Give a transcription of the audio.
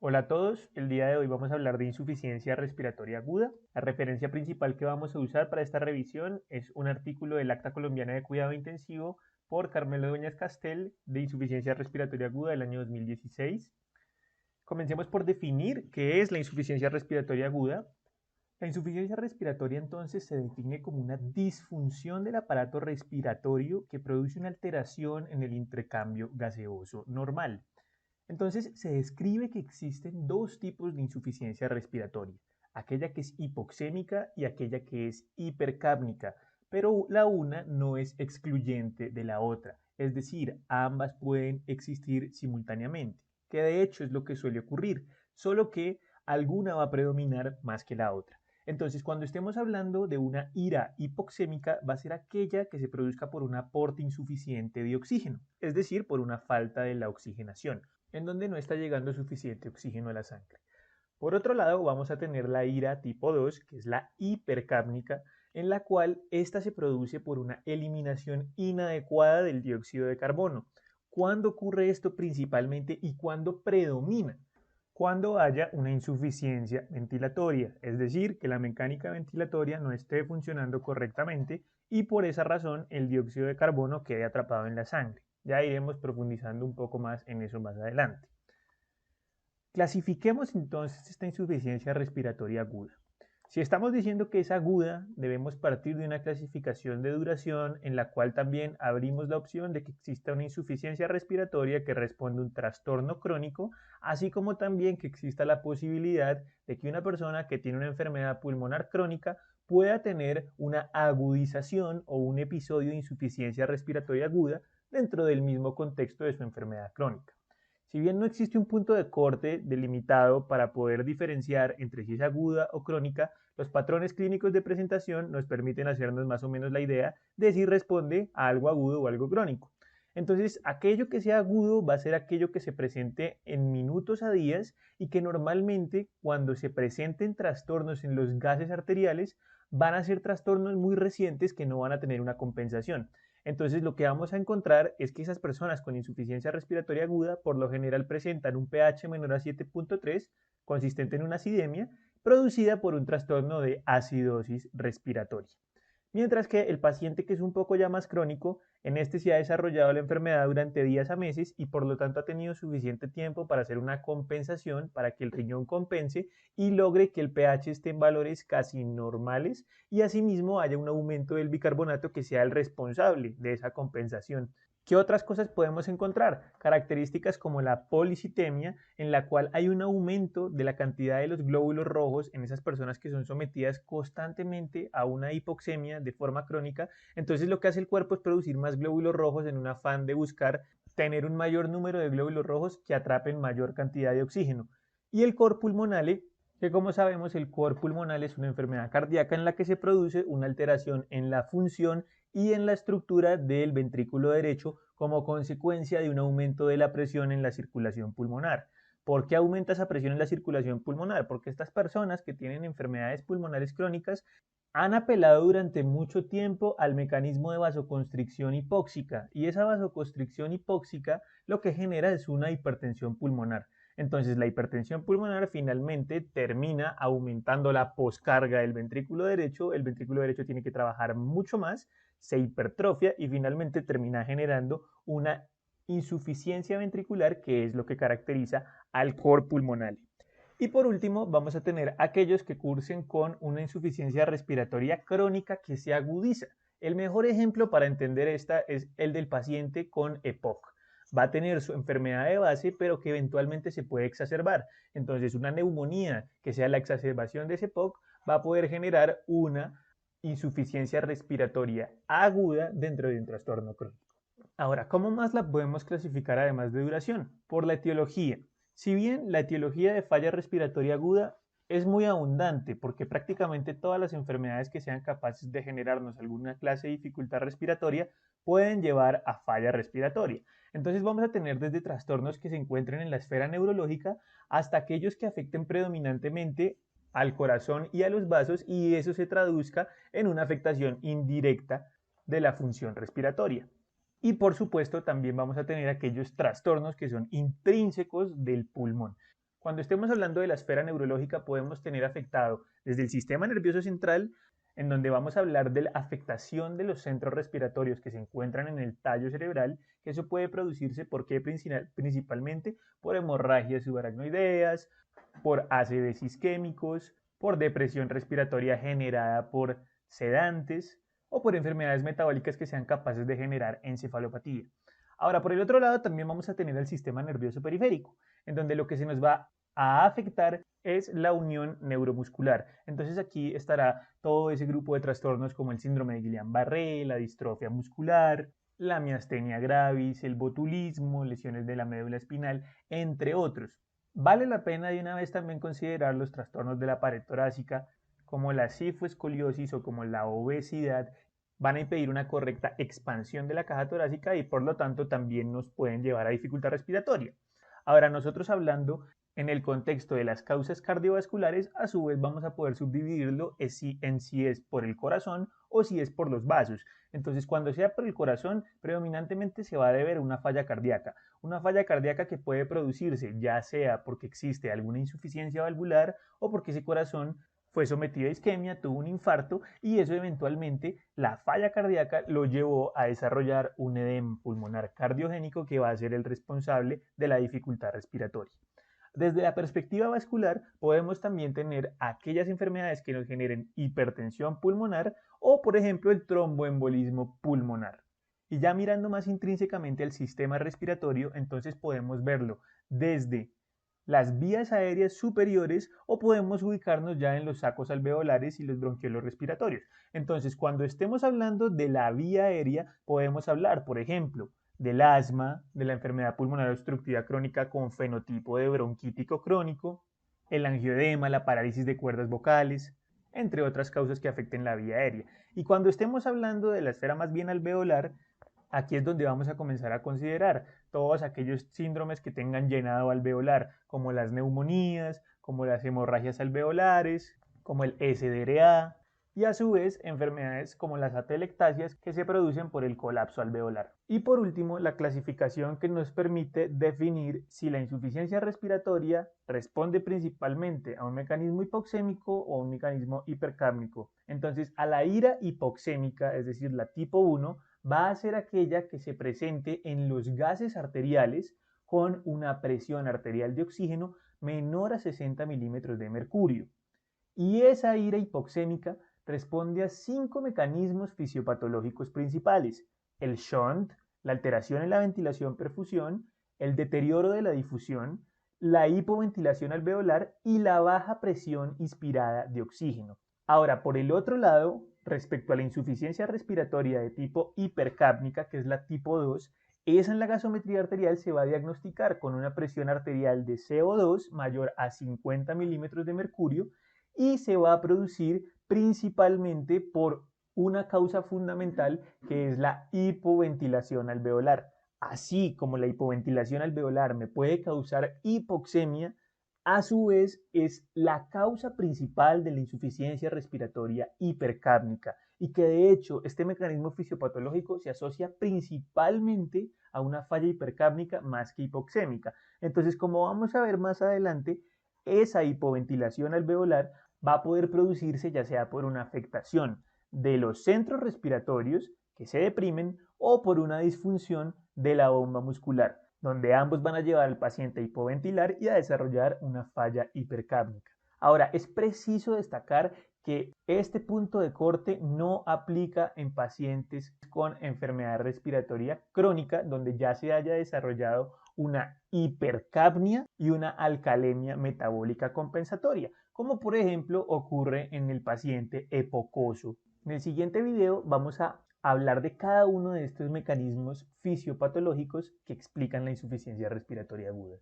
Hola a todos, el día de hoy vamos a hablar de insuficiencia respiratoria aguda. La referencia principal que vamos a usar para esta revisión es un artículo del Acta Colombiana de Cuidado Intensivo por Carmelo Dueñas Castel de insuficiencia respiratoria aguda del año 2016. Comencemos por definir qué es la insuficiencia respiratoria aguda. La insuficiencia respiratoria entonces se define como una disfunción del aparato respiratorio que produce una alteración en el intercambio gaseoso normal. Entonces se describe que existen dos tipos de insuficiencia respiratoria, aquella que es hipoxémica y aquella que es hipercápnica, pero la una no es excluyente de la otra, es decir, ambas pueden existir simultáneamente, que de hecho es lo que suele ocurrir, solo que alguna va a predominar más que la otra. Entonces, cuando estemos hablando de una ira hipoxémica, va a ser aquella que se produzca por un aporte insuficiente de oxígeno, es decir, por una falta de la oxigenación, en donde no está llegando suficiente oxígeno a la sangre. Por otro lado, vamos a tener la ira tipo 2, que es la hipercápnica, en la cual esta se produce por una eliminación inadecuada del dióxido de carbono. ¿Cuándo ocurre esto principalmente y cuándo predomina? Cuando haya una insuficiencia ventilatoria, es decir, que la mecánica ventilatoria no esté funcionando correctamente y por esa razón el dióxido de carbono quede atrapado en la sangre. Ya iremos profundizando un poco más en eso más adelante. Clasifiquemos entonces esta insuficiencia respiratoria aguda. Si estamos diciendo que es aguda, debemos partir de una clasificación de duración en la cual también abrimos la opción de que exista una insuficiencia respiratoria que responde a un trastorno crónico, así como también que exista la posibilidad de que una persona que tiene una enfermedad pulmonar crónica pueda tener una agudización o un episodio de insuficiencia respiratoria aguda dentro del mismo contexto de su enfermedad crónica. Si bien no existe un punto de corte delimitado para poder diferenciar entre si es aguda o crónica, los patrones clínicos de presentación nos permiten hacernos más o menos la idea de si responde a algo agudo o algo crónico. Entonces, aquello que sea agudo va a ser aquello que se presente en minutos a días y que normalmente cuando se presenten trastornos en los gases arteriales van a ser trastornos muy recientes que no van a tener una compensación. Entonces lo que vamos a encontrar es que esas personas con insuficiencia respiratoria aguda por lo general presentan un pH menor a 7.3, consistente en una acidemia, producida por un trastorno de acidosis respiratoria. Mientras que el paciente que es un poco ya más crónico, en este sí ha desarrollado la enfermedad durante días a meses y por lo tanto ha tenido suficiente tiempo para hacer una compensación para que el riñón compense y logre que el pH esté en valores casi normales y asimismo haya un aumento del bicarbonato que sea el responsable de esa compensación. ¿Qué otras cosas podemos encontrar? Características como la policitemia, en la cual hay un aumento de la cantidad de los glóbulos rojos en esas personas que son sometidas constantemente a una hipoxemia de forma crónica. Entonces lo que hace el cuerpo es producir más glóbulos rojos en un afán de buscar tener un mayor número de glóbulos rojos que atrapen mayor cantidad de oxígeno. Y el cor pulmonale, que como sabemos el cor pulmonal es una enfermedad cardíaca en la que se produce una alteración en la función y en la estructura del ventrículo derecho como consecuencia de un aumento de la presión en la circulación pulmonar. ¿Por qué aumenta esa presión en la circulación pulmonar? Porque estas personas que tienen enfermedades pulmonares crónicas han apelado durante mucho tiempo al mecanismo de vasoconstricción hipóxica y esa vasoconstricción hipóxica lo que genera es una hipertensión pulmonar. Entonces la hipertensión pulmonar finalmente termina aumentando la poscarga del ventrículo derecho, el ventrículo derecho tiene que trabajar mucho más, se hipertrofia y finalmente termina generando una insuficiencia ventricular que es lo que caracteriza al cor pulmonar. Y por último, vamos a tener aquellos que cursen con una insuficiencia respiratoria crónica que se agudiza. El mejor ejemplo para entender esta es el del paciente con EPOC. Va a tener su enfermedad de base, pero que eventualmente se puede exacerbar. Entonces, una neumonía que sea la exacerbación de ese EPOC va a poder generar una insuficiencia respiratoria aguda dentro de un trastorno crónico. Ahora, ¿cómo más la podemos clasificar además de duración? Por la etiología. Si bien la etiología de falla respiratoria aguda es muy abundante, porque prácticamente todas las enfermedades que sean capaces de generarnos alguna clase de dificultad respiratoria pueden llevar a falla respiratoria. Entonces vamos a tener desde trastornos que se encuentren en la esfera neurológica hasta aquellos que afecten predominantemente al corazón y a los vasos y eso se traduzca en una afectación indirecta de la función respiratoria. Y por supuesto también vamos a tener aquellos trastornos que son intrínsecos del pulmón. Cuando estemos hablando de la esfera neurológica podemos tener afectado desde el sistema nervioso central, en donde vamos a hablar de la afectación de los centros respiratorios que se encuentran en el tallo cerebral, que eso puede producirse principalmente por hemorragias subaracnoideas, por ACVs isquémicos, por depresión respiratoria generada por sedantes o por enfermedades metabólicas que sean capaces de generar encefalopatía. Ahora, por el otro lado, también vamos a tener el sistema nervioso periférico, en donde lo que se nos va a afectar es la unión neuromuscular. Entonces aquí estará todo ese grupo de trastornos como el síndrome de Guillain-Barré, la distrofia muscular, la miastenia gravis, el botulismo, lesiones de la médula espinal, entre otros. Vale la pena de una vez también considerar los trastornos de la pared torácica como la cifoescoliosis o como la obesidad. Van a impedir una correcta expansión de la caja torácica y por lo tanto también nos pueden llevar a dificultad respiratoria. Ahora, nosotros hablando en el contexto de las causas cardiovasculares, a su vez vamos a poder subdividirlo en si es por el corazón o si es por los vasos. Entonces, cuando sea por el corazón, predominantemente se va a deber a una falla cardíaca que puede producirse ya sea porque existe alguna insuficiencia valvular o porque ese corazón fue sometido a isquemia, tuvo un infarto y eso eventualmente, la falla cardíaca lo llevó a desarrollar un edema pulmonar cardiogénico que va a ser el responsable de la dificultad respiratoria. Desde la perspectiva vascular, podemos también tener aquellas enfermedades que nos generen hipertensión pulmonar o, por ejemplo, el tromboembolismo pulmonar. Y ya mirando más intrínsecamente al sistema respiratorio, entonces podemos verlo desde las vías aéreas superiores o podemos ubicarnos ya en los sacos alveolares y los bronquiolos respiratorios. Entonces, cuando estemos hablando de la vía aérea, podemos hablar, por ejemplo, del asma, de la enfermedad pulmonar obstructiva crónica con fenotipo de bronquítico crónico, el angioedema, la parálisis de cuerdas vocales, entre otras causas que afecten la vía aérea. Y cuando estemos hablando de la esfera más bien alveolar, aquí es donde vamos a comenzar a considerar todos aquellos síndromes que tengan llenado alveolar, como las neumonías, como las hemorragias alveolares, como el SDRA, y a su vez enfermedades como las atelectasias que se producen por el colapso alveolar. Y por último, la clasificación que nos permite definir si la insuficiencia respiratoria responde principalmente a un mecanismo hipoxémico o un mecanismo hipercápnico. Entonces, a la ira hipoxémica, es decir, la tipo 1, va a ser aquella que se presente en los gases arteriales con una presión arterial de oxígeno menor a 60 milímetros de mercurio. Y esa ira hipoxémica responde a 5 mecanismos fisiopatológicos principales: el shunt, la alteración en la ventilación-perfusión, el deterioro de la difusión, la hipoventilación alveolar y la baja presión inspirada de oxígeno. Ahora, por el otro lado, respecto a la insuficiencia respiratoria de tipo hipercápnica, que es la tipo 2, esa en la gasometría arterial se va a diagnosticar con una presión arterial de CO2 mayor a 50 milímetros de mercurio y se va a producir principalmente por una causa fundamental que es la hipoventilación alveolar. Así como la hipoventilación alveolar me puede causar hipoxemia, a su vez es la causa principal de la insuficiencia respiratoria hipercápnica y que de hecho este mecanismo fisiopatológico se asocia principalmente a una falla hipercápnica más que hipoxémica. Entonces, como vamos a ver más adelante, esa hipoventilación alveolar va a poder producirse ya sea por una afectación de los centros respiratorios que se deprimen o por una disfunción de la bomba muscular, donde ambos van a llevar al paciente a hipoventilar y a desarrollar una falla hipercápnica. Ahora, es preciso destacar que este punto de corte no aplica en pacientes con enfermedad respiratoria crónica, donde ya se haya desarrollado una hipercapnia y una alcalemia metabólica compensatoria, como por ejemplo ocurre en el paciente epocoso. En el siguiente video vamos a hablar de cada uno de estos mecanismos fisiopatológicos que explican la insuficiencia respiratoria aguda.